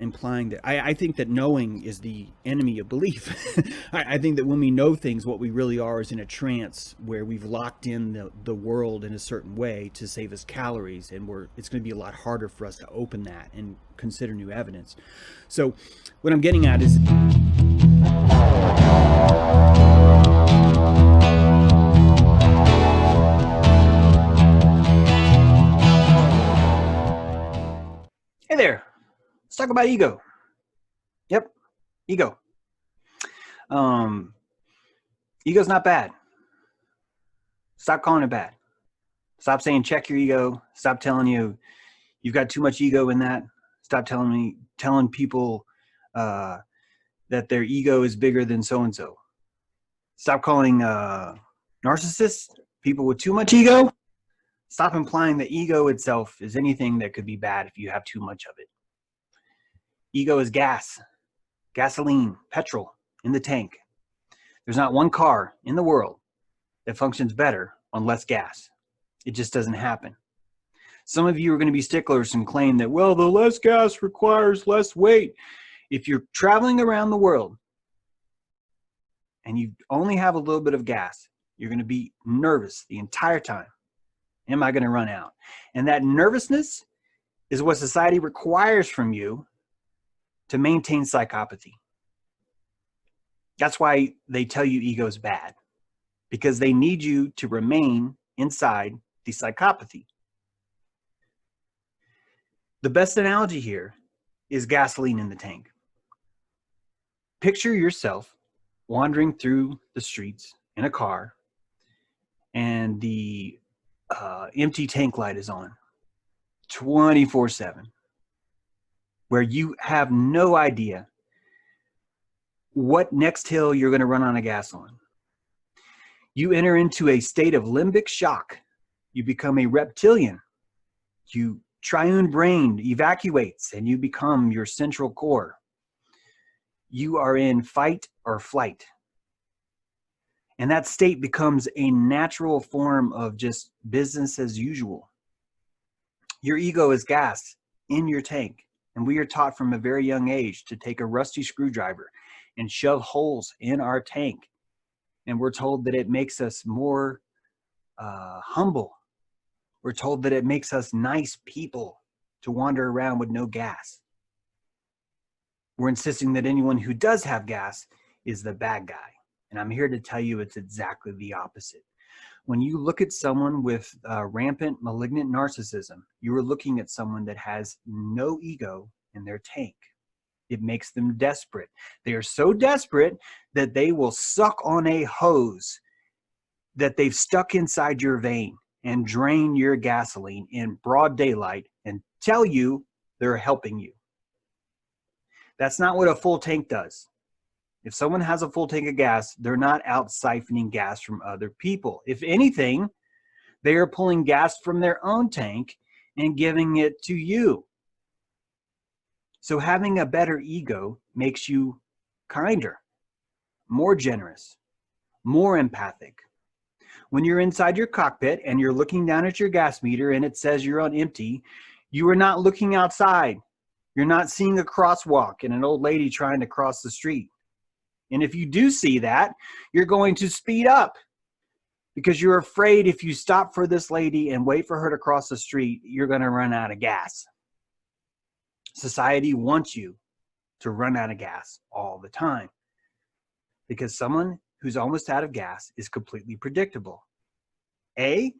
implying that I think that knowing is the enemy of belief. I think that when we know things, what we really are is in a trance where we've locked in the world in a certain way to save us calories, and it's going to be a lot harder for us to open that and consider new evidence. So what I'm getting at is hey there, let's talk about ego. Yep, ego. Ego's not bad. Stop calling it bad. Stop saying check your ego. Stop telling you've got too much ego in that. Stop telling people that their ego is bigger than so and so. Stop calling narcissists people with too much ego. Stop implying that ego itself is anything that could be bad if you have too much of it. Ego is gas, gasoline, petrol in the tank. There's not one car in the world that functions better on less gas. It just doesn't happen. Some of you are going to be sticklers and claim that, well, the less gas requires less weight. If you're traveling around the world and you only have a little bit of gas, you're going to be nervous the entire time. Am I going to run out? And that nervousness is what society requires from you to maintain psychopathy. That's why they tell you ego is bad, because they need you to remain inside the psychopathy. The best analogy here is gasoline in the tank. Picture yourself wandering through the streets in a car and the empty tank light is on 24/7, where you have no idea what next hill you're going to run out of gas on. You enter into a state of limbic shock. You become a reptilian. You triune brain evacuates and you become your central core. You are in fight or flight. And that state becomes a natural form of just business as usual. Your ego is gas in your tank. And we are taught from a very young age to take a rusty screwdriver and shove holes in our tank. And we're told that it makes us more humble. We're told that it makes us nice people to wander around with no gas. We're insisting that anyone who does have gas is the bad guy. And I'm here to tell you it's exactly the opposite. When you look at someone with rampant malignant narcissism, you are looking at someone that has no ego in their tank. It makes them desperate. They are so desperate that they will suck on a hose that they've stuck inside your vein and drain your gasoline in broad daylight and tell you they're helping you. That's not what a full tank does. If someone has a full tank of gas, they're not out siphoning gas from other people. If anything, they are pulling gas from their own tank and giving it to you. So having a better ego makes you kinder, more generous, more empathic. When you're inside your cockpit and you're looking down at your gas meter and it says you're on empty, you are not looking outside. You're not seeing a crosswalk and an old lady trying to cross the street. And if you do see that, you're going to speed up because you're afraid if you stop for this lady and wait for her to cross the street, you're going to run out of gas. Society wants you to run out of gas all the time because someone who's almost out of gas is completely predictable. They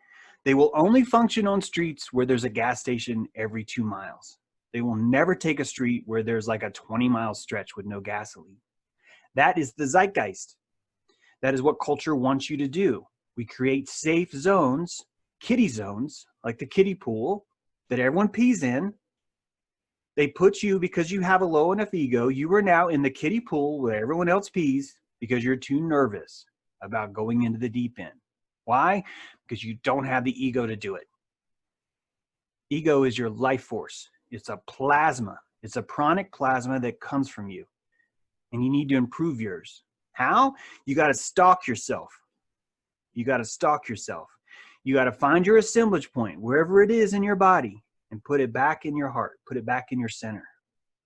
will only function on streets where there's a gas station every 2 miles. They will never take a street where there's like a 20-mile stretch with no gasoline. That is the zeitgeist. That is what culture wants you to do. We create safe zones, kiddie zones, like the kiddie pool that everyone pees in. They put you, because you have a low enough ego, you are now in the kiddie pool where everyone else pees because you're too nervous about going into the deep end. Why? Because you don't have the ego to do it. Ego is your life force. It's a plasma. It's a pranic plasma that comes from you. And you need to improve yours. How? You got to stalk yourself. You got to stalk yourself. You got to find your assemblage point, wherever it is in your body, and put it back in your heart. Put it back in your center.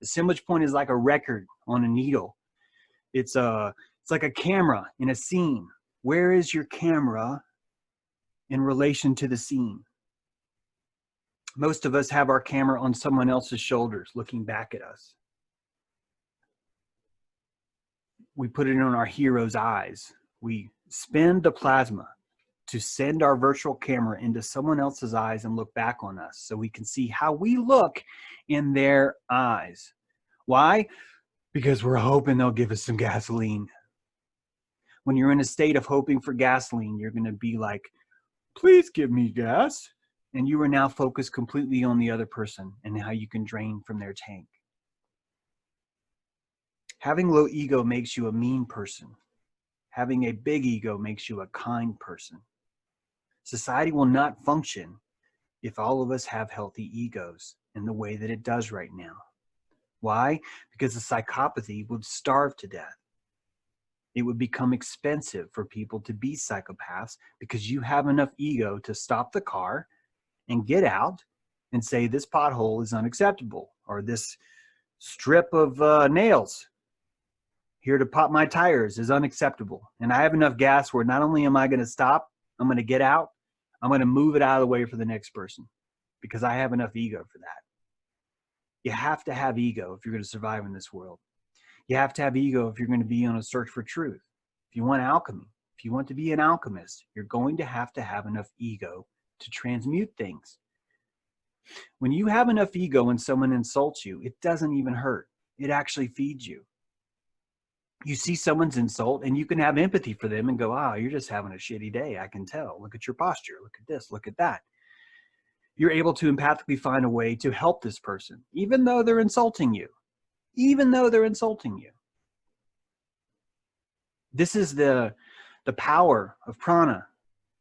Assemblage point is like a record on a needle. It's like a camera in a scene. Where is your camera in relation to the scene? Most of us have our camera on someone else's shoulders looking back at us. We put it on our hero's eyes. We spin the plasma to send our virtual camera into someone else's eyes and look back on us so we can see how we look in their eyes. Why? Because we're hoping they'll give us some gasoline. When you're in a state of hoping for gasoline, you're going to be like, please give me gas. And you are now focused completely on the other person and how you can drain from their tank. Having low ego makes you a mean person. Having a big ego makes you a kind person. Society will not function if all of us have healthy egos in the way that it does right now. Why? Because the psychopathy would starve to death. It would become expensive for people to be psychopaths because you have enough ego to stop the car and get out and say this pothole is unacceptable, or this strip of nails here to pop my tires is unacceptable. And I have enough gas where not only am I going to stop, I'm going to get out, I'm going to move it out of the way for the next person because I have enough ego for that. You have to have ego if you're going to survive in this world. You have to have ego if you're going to be on a search for truth. If you want alchemy, if you want to be an alchemist, you're going to have enough ego to transmute things. When you have enough ego when someone insults you, it doesn't even hurt. It actually feeds you. You see someone's insult and you can have empathy for them and go, oh, you're just having a shitty day. I can tell. Look at your posture. Look at this. Look at that. You're able to empathically find a way to help this person, even though they're insulting you. Even though they're insulting you. This is the power of prana.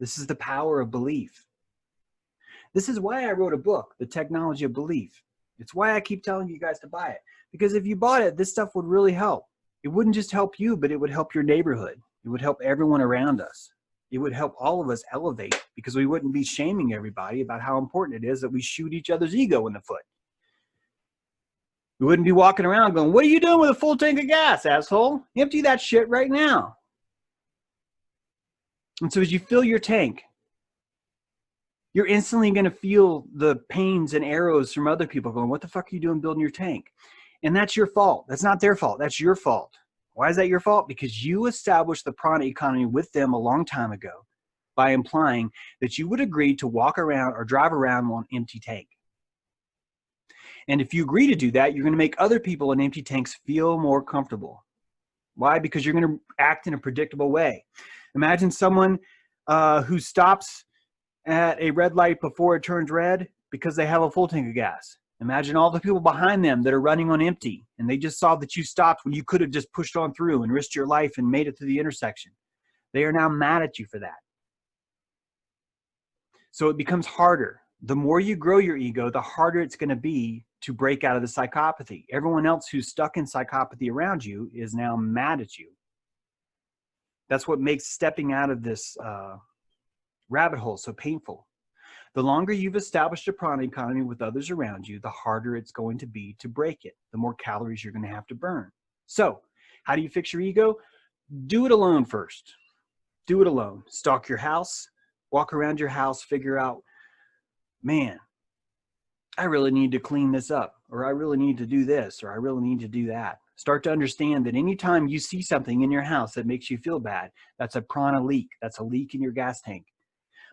This is the power of belief. This is why I wrote a book, The Technology of Belief. It's why I keep telling you guys to buy it. Because if you bought it, this stuff would really help. It wouldn't just help you, but it would help your neighborhood. It would help everyone around us. It would help all of us elevate because we wouldn't be shaming everybody about how important it is that we shoot each other's ego in the foot. We wouldn't be walking around going, what are you doing with a full tank of gas, asshole? Empty that shit right now. And so as you fill your tank, you're instantly going to feel the pains and arrows from other people going, what the fuck are you doing building your tank? And that's your fault. That's not their fault. That's your fault. Why is that your fault? Because you established the prana economy with them a long time ago by implying that you would agree to walk around or drive around on an empty tank. And if you agree to do that, you're going to make other people in empty tanks feel more comfortable. Why? Because you're going to act in a predictable way. Imagine someone who stops at a red light before it turns red because they have a full tank of gas. Imagine all the people behind them that are running on empty and they just saw that you stopped when you could have just pushed on through and risked your life and made it to the intersection. They are now mad at you for that. So it becomes harder. The more you grow your ego, the harder it's going to be to break out of the psychopathy. Everyone else who's stuck in psychopathy around you is now mad at you. That's what makes stepping out of this rabbit hole so painful. The longer you've established a prana economy with others around you, the harder it's going to be to break it, the more calories you're going to have to burn. So how do you fix your ego? Do it alone first. Do it alone. Stalk your house, walk around your house, figure out, man, I really need to clean this up, or I really need to do this, or I really need to do that. Start to understand that anytime you see something in your house that makes you feel bad, that's a prana leak. That's a leak in your gas tank.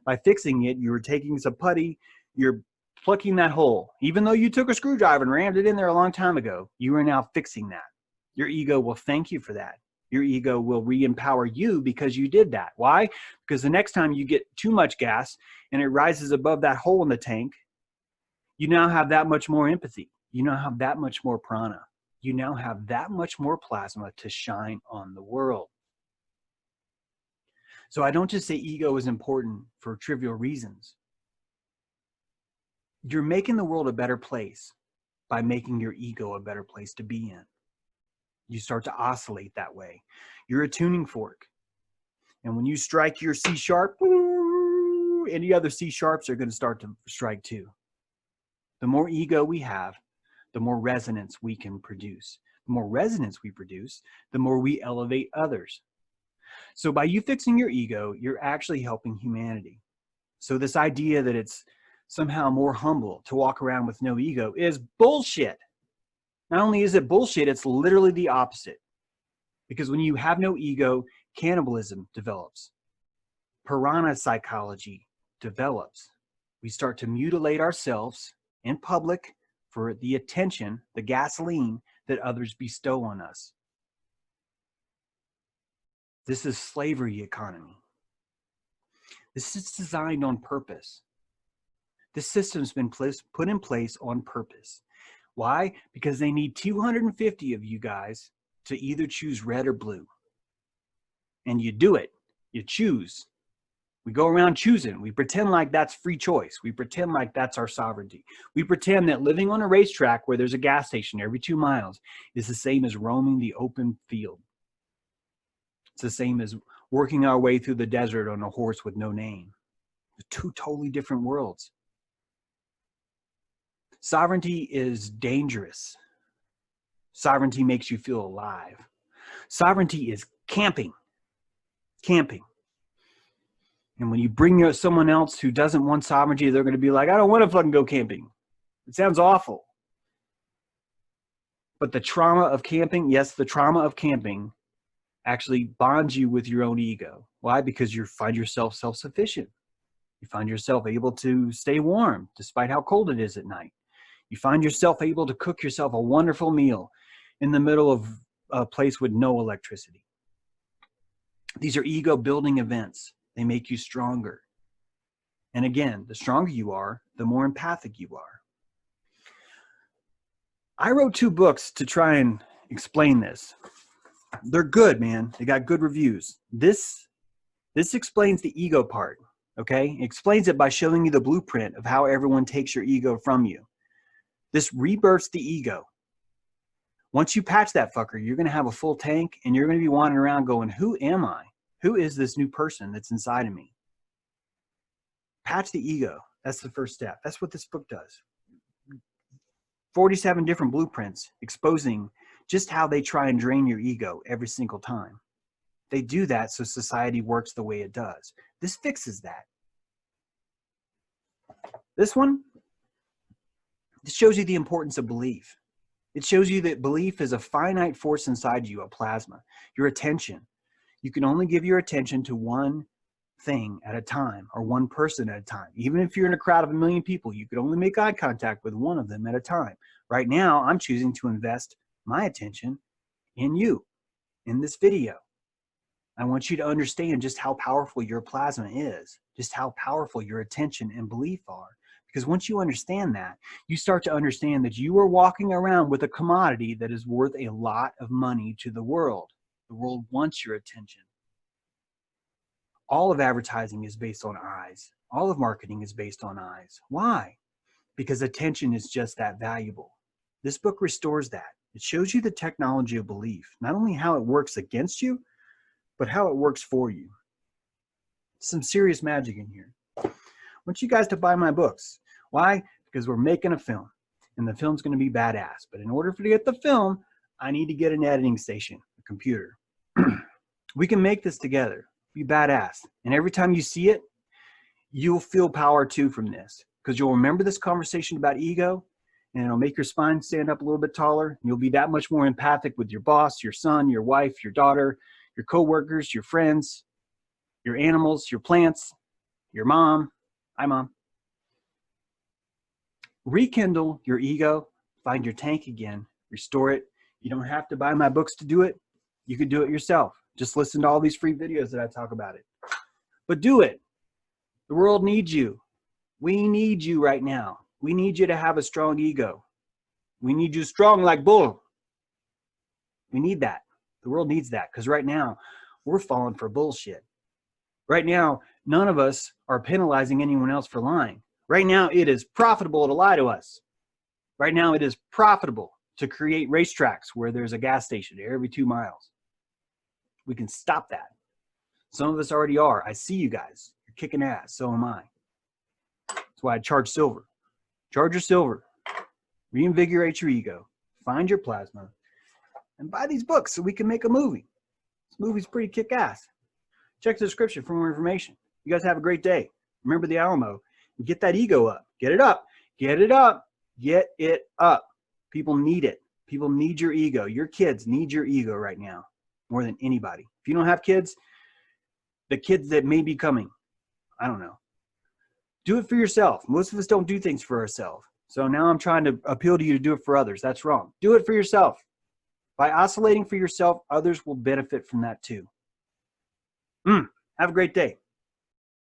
By fixing it, you're taking some putty, you're plugging that hole. Even though you took a screwdriver and rammed it in there a long time ago, you are now fixing that. Your ego will thank you for that. Your ego will re-empower you because you did that. Why? Because the next time you get too much gas and it rises above that hole in the tank, you now have that much more empathy. You now have that much more prana. You now have that much more plasma to shine on the world. So I don't just say ego is important for trivial reasons. You're making the world a better place by making your ego a better place to be in. You start to oscillate that way. You're a tuning fork. And when you strike your C sharp, any other C sharps are going to start to strike too. The more ego we have, the more resonance we can produce. The more resonance we produce, the more we elevate others. So by you fixing your ego, you're actually helping humanity. So this idea that it's somehow more humble to walk around with no ego is bullshit. Not only is it bullshit, it's literally the opposite. Because when you have no ego, cannibalism develops. Piranha psychology develops. We start to mutilate ourselves in public for the attention, the gasoline that others bestow on us. This is slavery economy. This is designed on purpose. This system's been put in place on purpose. Why? Because they need 250 of you guys to either choose red or blue. And you do it. You choose. We go around choosing. We pretend like that's free choice. We pretend like that's our sovereignty. We pretend that living on a racetrack where there's a gas station every 2 miles is the same as roaming the open field. It's the same as working our way through the desert on a horse with no name. Two totally different worlds. Sovereignty is dangerous. Sovereignty makes you feel alive. Sovereignty is camping. Camping. And when you bring someone else who doesn't want sovereignty, they're going to be like, I don't want to fucking go camping. It sounds awful. But the trauma of camping, yes, the trauma of camping actually bonds you with your own ego. Why? Because you find yourself self-sufficient. You find yourself able to stay warm despite how cold it is at night. You find yourself able to cook yourself a wonderful meal in the middle of a place with no electricity. These are ego-building events. They make you stronger. And again, the stronger you are, the more empathic you are. I wrote 2 books to try and explain this. They're good, man. They got good reviews. This explains the ego part, okay? It explains it by showing you the blueprint of how everyone takes your ego from you. This rebirths the ego. Once you patch that fucker, you're going to have a full tank and you're going to be wandering around going, who am I? Who is this new person that's inside of me? Patch the ego. That's the first step. That's what this book does. 47 different blueprints exposing just how they try and drain your ego every single time. They do that so society works the way it does. This fixes that. This one, this shows you the importance of belief. It shows you that belief is a finite force inside you, a plasma. Your attention. You can only give your attention to one thing at a time or one person at a time. Even if you're in a crowd of 1 million people, you could only make eye contact with one of them at a time. Right now, I'm choosing to invest my attention in you, in this video. I want you to understand just how powerful your plasma is, just how powerful your attention and belief are. Because once you understand that, you start to understand that you are walking around with a commodity that is worth a lot of money to the world. The world wants your attention. All of advertising is based on eyes. All of marketing is based on eyes. Why? Because attention is just that valuable. This book restores that. It shows you the technology of belief, not only how it works against you, but how it works for you. Some serious magic in here. I want you guys to buy my books. Why? Because we're making a film, and the film's going to be badass. But in order to get the film, I need to get an editing station, a computer. We can make this together. Be badass. And every time you see it, you'll feel power too from this. Because you'll remember this conversation about ego, and it'll make your spine stand up a little bit taller. You'll be that much more empathic with your boss, your son, your wife, your daughter, your coworkers, your friends, your animals, your plants, your mom. Hi, Mom. Rekindle your ego, find your tank again, restore it. You don't have to buy my books to do it. You can do it yourself. Just listen to all these free videos that I talk about it. But do it. The world needs you. We need you right now. We need you to have a strong ego. We need you strong like bull. We need that. The world needs that because right now we're falling for bullshit. Right now, none of us are penalizing anyone else for lying. Right now, it is profitable to lie to us. Right now, it is profitable to create racetracks where there's a gas station every 2 miles. We can stop that. Some of us already are. I see you guys. You're kicking ass. So am I. That's why I charge silver. Charge your silver. reinvigorate your ego, find your plasma, and buy these books so we can make a movie. This movie's pretty kick-ass. Check the description for more information. You guys have a great day. Remember the Alamo. Get that ego up. Get it up. Get it up. Get it up. People need it. People need your ego. Your kids need your ego right now more than anybody. If you don't have kids, the kids that may be coming, I don't know. Do it for yourself. Most of us don't do things for ourselves. So now I'm trying to appeal to you to do it for others. That's wrong. Do it for yourself. By oscillating for yourself, others will benefit from that too. Have a great day.